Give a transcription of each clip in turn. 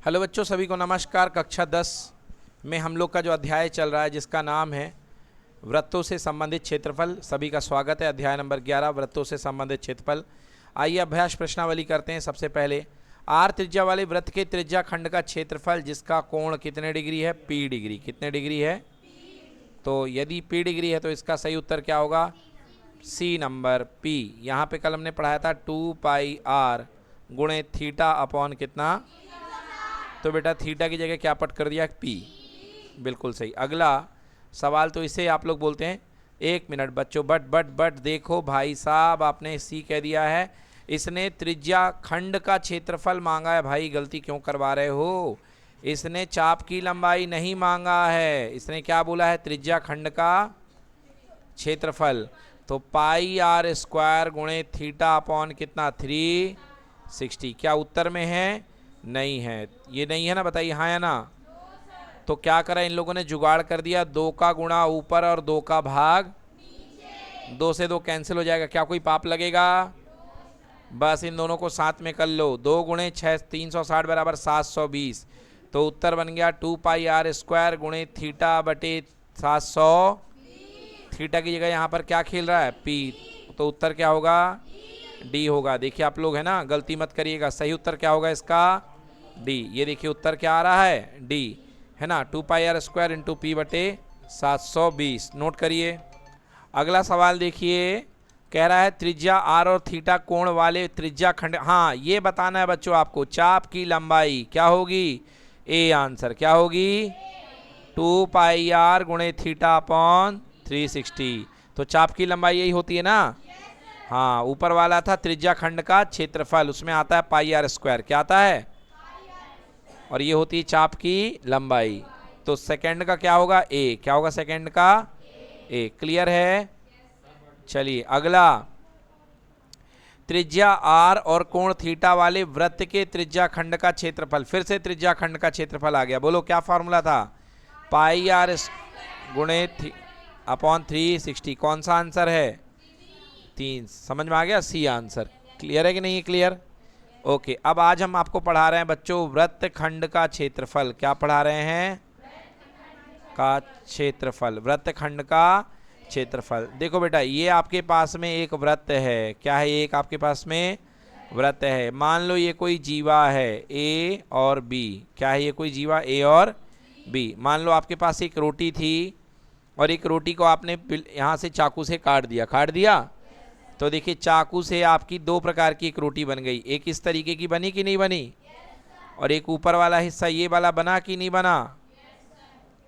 Hello बच्चों, सभी को नमस्कार। कक्षा 10 में हम लोग का जो अध्याय चल रहा है जिसका नाम है वृत्तों से संबंधित क्षेत्रफल, सभी का स्वागत है। अध्याय नंबर 11 वृत्तों से संबंधित क्षेत्रफल। आइए अभ्यास प्रश्नावली करते हैं। सबसे पहले आर त्रिज्या वाले वृत्त के त्रिज्या खंड का क्षेत्रफल जिसका कोण कितने डिग्री है? P degree. कितने डिग्री है? तो यदि पी डिग्री है तो इसका सही उत्तर क्या होगा? C number P. यहाँ पे कल हमने पढ़ाया था 2πr गुणे थीटा अपॉन कितना, तो बेटा थीटा की जगह क्या पट कर दिया? पी। बिल्कुल सही। अगला सवाल तो इसे आप लोग बोलते हैं, एक मिनट बच्चों, बट देखो भाई साहब, आपने सी कह दिया है। इसने त्रिज्या खंड का क्षेत्रफल मांगा है। भाई गलती क्यों करवा रहे हो? इसने चाप की लंबाई नहीं मांगा है, इसने क्या बोला है? त्रिज्या खंड का क्षेत्रफल। तो पाई आर स्क्वायर गुणे थीटा अपॉन कितना? 360। क्या उत्तर में है? नहीं है। ये नहीं है ना, बताइए हाँ या ना। तो क्या करा इन लोगों ने? जुगाड़ कर दिया, 2 का गुणा ऊपर और 2 का भाग नीचे। 2 से 2 कैंसिल हो जाएगा। क्या कोई पाप लगेगा? बस इन दोनों को साथ में कर लो। 2 गुणे 6 360 बराबर 720। तो उत्तर बन गया 2πr स्क्वायर गुणे थीटा बटे 700। थीटा की जगह यहाँ पर क्या खेल रहा है? पी। तो उत्तर क्या होगा? डी होगा। देखिए आप लोग है ना, गलती मत करिएगा। सही उत्तर क्या होगा इसका? डी। ये देखिए उत्तर क्या आ रहा है? डी है ना। 2πr स्क्वायर इंटू पी बटे 720। नोट करिए। अगला सवाल देखिए, कह रहा है त्रिज्या आर और थीटा कोण वाले त्रिज्या खंड। हाँ, ये बताना है बच्चों आपको, चाप की लंबाई क्या होगी? ए आंसर क्या होगी? 2πr गुणे थीटा अपॉन 360। तो चाप की लंबाई यही होती है ना। हाँ, ऊपर वाला था त्रिज्या खंड का क्षेत्रफल, उसमें आता है πr स्क्वायर। क्या आता है? और ये होती है चाप की लंबाई। तो सेकंड का क्या होगा? ए। क्या होगा सेकंड का? ए। क्लियर है? चलिए अगला, त्रिज्या आर और कोण थीटा वाले वृत्त के त्रिज्या खंड का क्षेत्रफल। फिर से त्रिज्या खंड का क्षेत्रफल आ गया। बोलो क्या फॉर्मूला था? πr गुणे अपॉन 360। कौन सा आंसर है? 3। समझ में आ गया? C answer. क्लियर है कि नहीं? क्लियर। ओके। अब आज हम आपको पढ़ा रहे हैं बच्चों वृत्त खंड का क्षेत्रफल। क्या पढ़ा रहे हैं? का क्षेत्रफल, वृत्त खंड का क्षेत्रफल। देखो बेटा, ये आपके पास में एक वृत्त है। क्या है? एक आपके पास में वृत्त है। मान लो ये कोई जीवा है, ए और बी। क्या है? ये कोई जीवा ए और बी। मान लो आपके पास एक रोटी थी और एक रोटी को आपने यहाँ से चाकू से काट दिया। काट दिया तो देखिए चाकू से आपकी 2 प्रकार की एक रोटी बन गई। एक इस तरीके की बनी कि नहीं बनी? और एक ऊपर वाला हिस्सा ये वाला बना कि नहीं बना?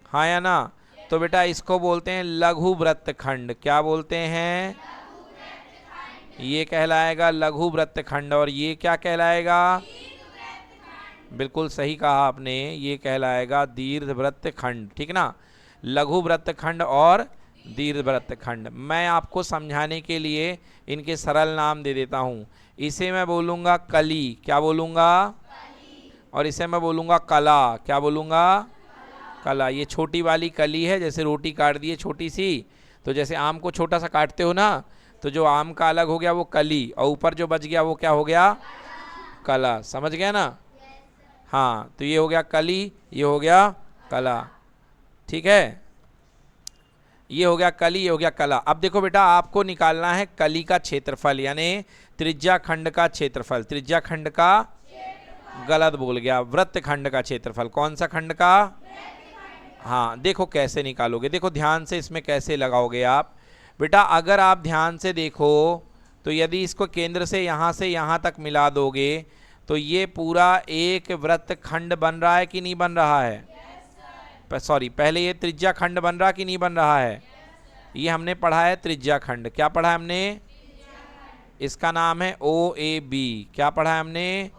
हाँ या ना? तो बेटा इसको बोलते हैं लघु वृत्तखंड। क्या बोलते हैं? ये कहलाएगा लघु वृत्तखंड। और ये क्या कहलाएगा? बिल्कुल सही कहा आपने, ये कहलाएगा दीर्घ वृत्तखंड। ठीक ना? लघु वृत्तखंड और दीर्घ वृत्तखंड। मैं आपको समझाने के लिए इनके सरल नाम दे देता हूँ। इसे मैं बोलूँगा कली। क्या बोलूँगा? और इसे मैं बोलूँगा कला। क्या बोलूँगा? कला। ये छोटी वाली कली है, जैसे रोटी काट दी है छोटी सी, तो जैसे आम को छोटा सा काटते हो ना, तो जो आम का अलग हो गया वो कली, और ऊपर जो बच गया वो क्या हो गया? कला। समझ गया ना? हाँ, तो ये हो गया कली, ये हो गया कला। ठीक है, ये हो गया कली, ये हो गया कला। अब देखो बेटा, आपको निकालना है कली का क्षेत्रफल, यानी त्रिज्या खंड का क्षेत्रफल। त्रिज्या खंड का, गलत बोल गया, वृत्त खंड का क्षेत्रफल। कौन सा खंड का? हाँ, देखो कैसे निकालोगे। देखो ध्यान से इसमें कैसे लगाओगे आप बेटा। अगर आप ध्यान से देखो तो यदि इसको केंद्र से यहाँ तक मिला दोगे तो ये पूरा एक वृत्त खंड बन रहा है कि नहीं बन रहा है? सॉरी, पहले ये त्रिज्या खंड बन रहा कि नहीं बन रहा है? ये हमने पढ़ा है त्रिज्या खंड। क्या पढ़ा है हमने? इसका नाम है OAB। क्या पढ़ा है हमने?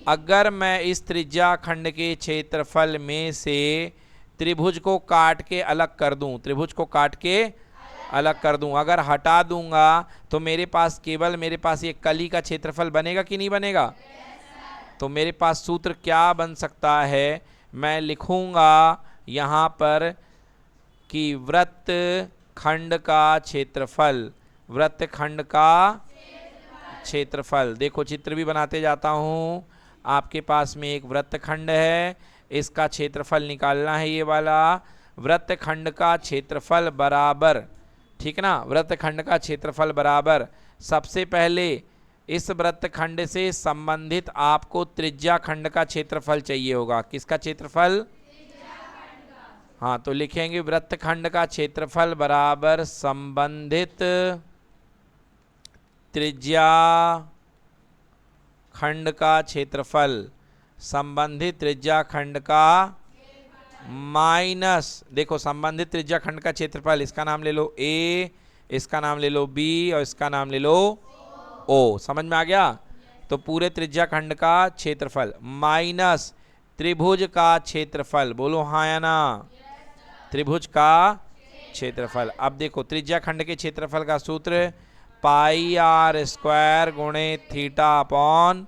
अगर मैं इस त्रिज्या खंड के क्षेत्रफल में से त्रिभुज को काट के अलग कर दूं, त्रिभुज को काट के अलग कर दूं, अगर हटा दूंगा तो मेरे पास केवल ये कली का क्षेत्रफल बनेगा कि नहीं बनेगा? तो मेरे पास सूत्र क्या बन सकता है? मैं लिखूंगा यहाँ पर कि वृत्त खंड का क्षेत्रफल, वृत्त खंड का क्षेत्रफल। देखो चित्र भी बनाते जाता हूँ। आपके पास में एक वृत्तखंड है, इसका क्षेत्रफल निकालना है ये वाला। वृत्तखंड का क्षेत्रफल बराबर, ठीक ना, वृत्तखंड का क्षेत्रफल बराबर, सबसे पहले इस वृत्तखंड से संबंधित आपको त्रिज्या खंड का क्षेत्रफल चाहिए होगा। किसका क्षेत्रफल? हाँ, तो लिखेंगे वृत्तखंड का क्षेत्रफल बराबर संबंधित त्रिज्या खंड का क्षेत्रफल, संबंधित त्रिज्या खंड का माइनस, देखो संबंधित त्रिज्या खंड का क्षेत्रफल, इसका नाम ले लो ए, इसका नाम ले लो बी और इसका नाम ले लो ओ। समझ में आ गया? तो पूरे त्रिज्या खंड का क्षेत्रफल माइनस त्रिभुज का क्षेत्रफल, बोलो हाँ या ना, त्रिभुज का क्षेत्रफल। अब देखो त्रिज्या खंड के क्षेत्रफल का सूत्र पाई आर स्क्वायर गुणे थीटा अपॉन,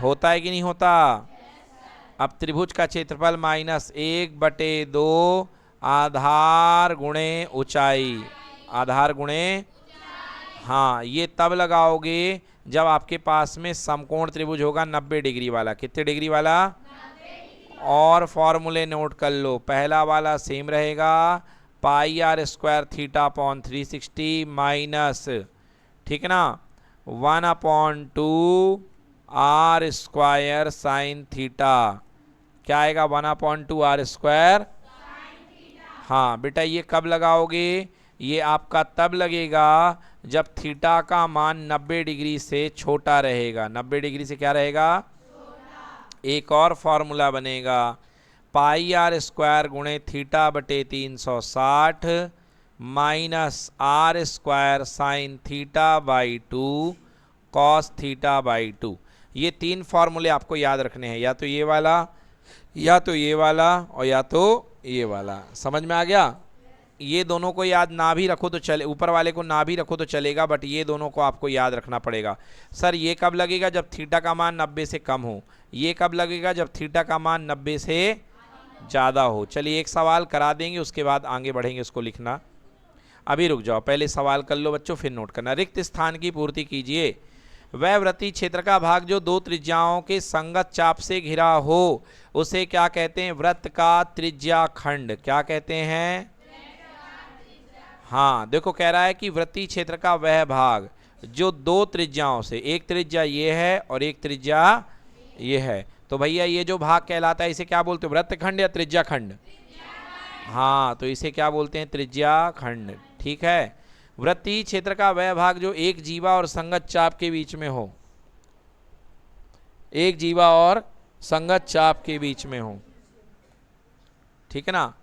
होता है कि नहीं होता? अब त्रिभुज का क्षेत्रफल माइनस 1/2 आधार गुणे ऊंचाई, आधार गुणे, हाँ ये तब लगाओगे जब आपके पास में समकोण त्रिभुज होगा 90 डिग्री वाला। कितने डिग्री वाला? और फॉर्मूले नोट कर लो, पहला वाला सेम रहेगा, pi are square theta upon 360 minus, ठीक है ना, 1/2 आर स्क्वायर साइन थीटा। क्या आएगा? 1/2 आर स्क्वायर। हाँ बेटा, ये कब लगाओगे? ये आपका तब लगेगा जब थीटा का मान 90 डिग्री से छोटा रहेगा। 90 डिग्री से क्या रहेगा? एक और फॉर्मूला बनेगा, पाई आर स्क्वायर गुणे थीटा बटे 360 minus R square sine theta by 2 cos theta by 2। ये तीन फॉर्मूले आपको याद रखने हैं, या तो ये वाला, या तो ये वाला, और या तो ये वाला। समझ में आ गया? ये दोनों को याद ना भी रखो तो चले, ऊपर वाले को ना भी रखो तो चलेगा, बट ये दोनों को आपको याद रखना पड़ेगा। सर ये कब लगेगा? जब थीटा का मान 90 से कम हो। ये कब लगेगा? जब थीटा का मान 90 से ज़्यादा हो। चलिए एक सवाल करा देंगे, उसके बाद आगे बढ़ेंगे उसको लिखना। अभी रुक जाओ, पहले सवाल कर लो बच्चों, फिर नोट करना। रिक्त स्थान की पूर्ति कीजिए। वह वृत्तीय क्षेत्र का भाग जो दो त्रिज्याओं के संगत चाप से घिरा हो उसे क्या कहते हैं? वृत्त का त्रिज्या खंड। क्या कहते हैं? हाँ देखो, कह रहा है कि वृत्तीय क्षेत्र का वह भाग जो दो त्रिज्याओं से, एक त्रिज्या ये है और एक त्रिज्या ये है, तो भैया ये जो भाग कहलाता है इसे क्या बोलते हैं? वृत्तखंड या त्रिज्या खंड? हाँ, तो इसे क्या बोलते हैं? त्रिज्या खंड। ठीक है। वृत्तीय क्षेत्र का वह भाग जो एक जीवा और संगत चाप के बीच में हो, एक जीवा और संगत चाप के बीच में हो, ठीक है ना।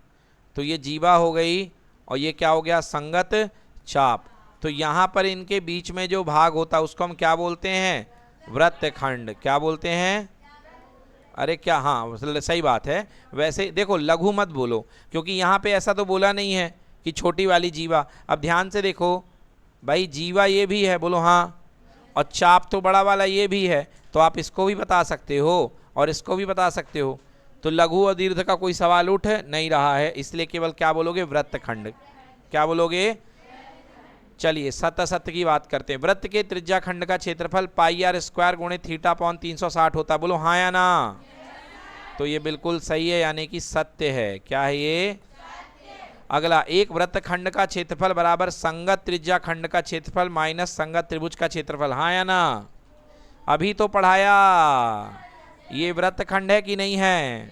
तो ये जीवा हो गई और ये क्या हो गया? संगत चाप। तो यहाँ पर इनके बीच में जो भाग होता है उसको हम क्या बोलते हैं? वृत्तखंड। क्या बोलते हैं? अरे क्या, हाँ सही बात है। वैसे देखो लघु मत बोलो, क्योंकि यहाँ पे ऐसा तो बोला नहीं है कि छोटी वाली जीवा। अब ध्यान से देखो भाई, जीवा ये भी है, बोलो हाँ, और चाप तो बड़ा वाला ये भी है, तो आप इसको भी बता सकते हो और इसको भी बता सकते हो। तो लघु और दीर्घ का कोई सवाल उठ नहीं रहा है, इसलिए केवल क्या बोलोगे? वृत्तखंड। क्या बोलोगे? चलिए सत्य सत्य की बात करते हैं। वृत्त के त्रिज्या खंड का क्षेत्रफल पाई आर स्क्वायर गुणे थीटा अपॉन 360 होता है। बोलो हाँ या ना। तो ये बिल्कुल सही है, यानी कि सत्य है। क्या है ये? अगला, एक वृत्तखंड का क्षेत्रफल बराबर संगत त्रिज्या खंड का क्षेत्रफल माइनस संगत त्रिभुज का क्षेत्रफल। हाँ या ना? अभी तो पढ़ाया। ये वृत्तखंड है कि नहीं है?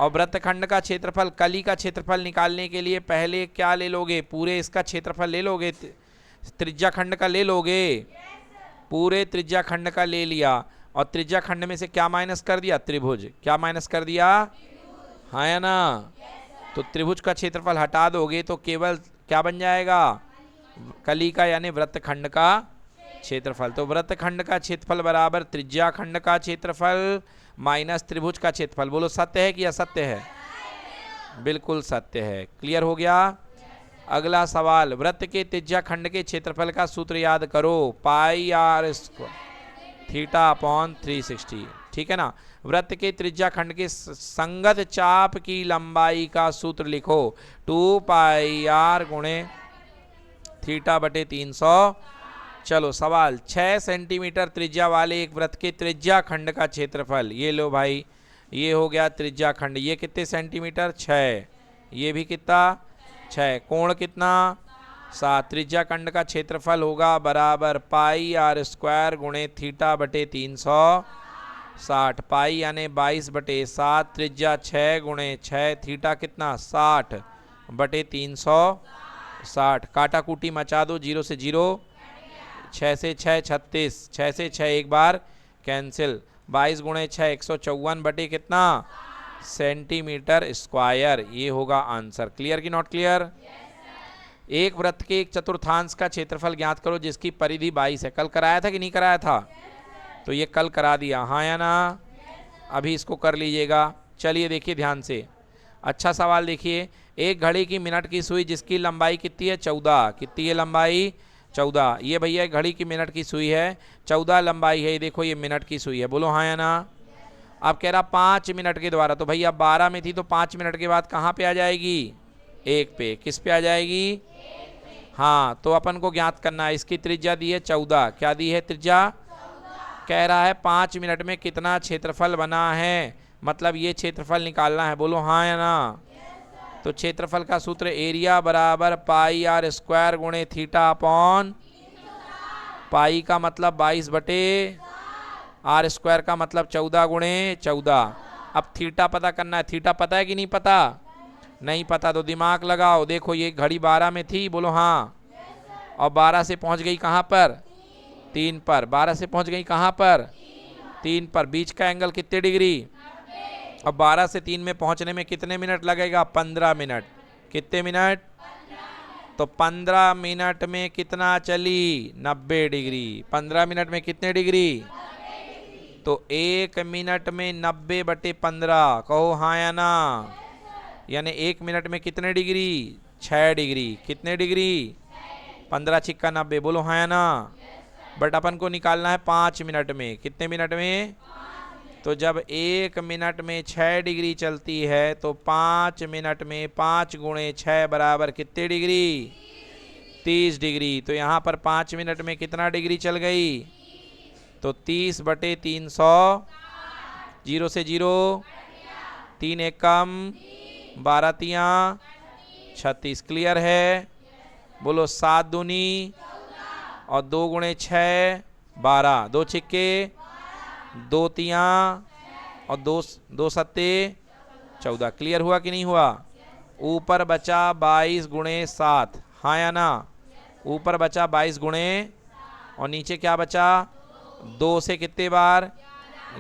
और वृत्तखंड का क्षेत्रफल, कली का क्षेत्रफल निकालने के लिए पहले क्या ले लोगे? पूरे इसका क्षेत्रफल ले लोगे, त्रिज्या खंड का ले लोगे, पूरे त्रिज्या खंड का ले लिया, और त्रिज्या खंड में से क्या माइनस कर दिया? त्रिभुज। क्या माइनस कर दिया? हाँ या ना? तो त्रिभुज का क्षेत्रफल हटा दोगे तो केवल क्या बन जाएगा? कली का यानी वृत्तखंड का क्षेत्रफल। तो वृत्तखंड का क्षेत्रफल बराबर त्रिज्या खंड का क्षेत्रफल माइनस त्रिभुज का क्षेत्रफल। बोलो सत्य है कि असत्य है? बिल्कुल सत्य है। क्लियर हो गया? अगला सवाल, वृत्त के त्रिज्या खंड के क्षेत्रफल का सूत्र याद करो, पाई आर स्क्वायर थीटा अपॉन 360। ठीक है ना। वृत्त के त्रिज्या खंड के संगत चाप की लंबाई का सूत्र लिखो, 2 पाई आर गुणे थीटा बटे 300। चलो सवाल, 6 सेंटीमीटर त्रिज्या वाले एक वृत्त के त्रिज्या खंड का क्षेत्रफल, ये लो भाई, ये हो गया त्रिज्या खंड, ये कितने सेंटीमीटर 6, ये भी कितना 6, कोण कितना 7, त्रिज्या खंड का क्षेत्रफल होगा बराबर पाई आर स्क्वायर गुणे थीटा बटे 360, पाई यानी 22/7, त्रिज्या 6 गुणे 6, थीटा कितना 60 बटे 360, काटा कूटी मचा दो, 0 से 0, 6 से 6 36, 6 से 6 एक बार कैंसिल, 22 गुणे 6 154 बटे कितना सेंटीमीटर स्क्वायर, ये होगा आंसर। क्लियर कि नॉट क्लियर? एक वृत्त के एक चतुर्थांश का क्षेत्रफल ज्ञात करो जिसकी परिधि 22 है। कल कराया था कि नहीं कराया था? तो ये कल करा दिया, हाँ या ना? अभी इसको कर लीजिएगा। चलिए देखिए ध्यान से, अच्छा सवाल देखिए, एक घड़ी की मिनट की सुई जिसकी लंबाई कितनी है 14, कितनी है लंबाई 14, ये भैया घड़ी की मिनट की सुई है, 14 लंबाई है, ये देखो ये मिनट की सुई है, बोलो हाँ या ना? अब कह रहा 5 मिनट के द्वारा, तो भैया 12 में थी तो 5 मिनट के बाद कहाँ पे आ जाएगी 1 पे, किस पे आ जाएगी? हाँ, तो अपन को ज्ञात करना है, इसकी त्रिज्या दी है 14, क्या दी है त्रिज्या? कह रहा है 5 मिनट में कितना क्षेत्रफल बना है, मतलब ये क्षेत्रफल निकालना है, बोलो हाँ या ना? तो क्षेत्रफल का सूत्र एरिया बराबर पाई आर स्क्वायर गुणे थीटा अपॉन, पाई का मतलब 22 बटे, आर स्क्वायर का मतलब 14 गुणे 14। अब थीटा पता करना है, थीटा पता है कि नहीं पता? नहीं पता तो दिमाग लगाओ, देखो ये घड़ी 12 में थी, बोलो हाँ, और 12 से पहुंच गई कहाँ पर 3 पर, 12 से पहुंच गई कहाँ पर 3 पर, बीच का एंगल कितने डिग्री? अब 12 से 3 में पहुंचने में कितने मिनट लगेगा? 15 मिनट, कितने मिनट? तो 15 मिनट में कितना चली 90 डिग्री, 15 मिनट में कितने डिग्री? तो 1 मिनट में 90 बटे 15, कहो हाँ या ना? यानी 1 मिनट में कितने डिग्री? 6 डिग्री, कितने डिग्री? 15 छिक्का 90, बोलो हाँ या ना? बट अपन को निकालना है 5 मिनट में, कितने मिनट में? तो जब 1 मिनट में 6 डिग्री चलती है तो 5 मिनट में 5 गुणे 6 बराबर कितने डिग्री? 30 डिग्री। तो यहाँ पर 5 मिनट में कितना डिग्री चल गई? तो 30 बटे 300, 0 से 0, 3 एक कम, 12 तिया 36। क्लियर है? बोलो 7 दूनी और 2 गुणे 6 12, 2 छिक्के 2 तिया और 2 सत्ते 14। क्लियर हुआ कि नहीं हुआ? ऊपर बचा 22 गुणे 7, हाँ या ना? ऊपर बचा 22 गुणे और नीचे क्या बचा? 2 से कितने बार?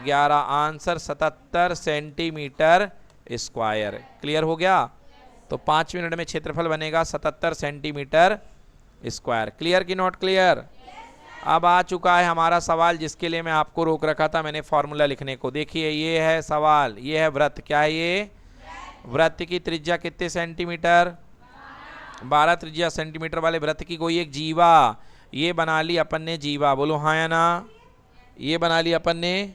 11। Answer 77 centimetre square. क्लियर हो गया? तो 5 मिनट में क्षेत्रफल बनेगा 77 सेंटीमीटर स्क्वायर। क्लियर कि नॉट क्लियर? अब आ चुका है हमारा सवाल जिसके लिए मैं आपको रोक रखा था मैंने फॉर्मूला लिखने को। देखिए ये है सवाल, ये है वृत्त, क्या है ये? वृत्त की त्रिज्या कितने सेंटीमीटर? 12 त्रिज्या सेंटीमीटर वाले वृत्त की कोई एक जीवा, ये बना ली अपन ने जीवा, बोलो हाँ या ना? ये बना ली अपन ने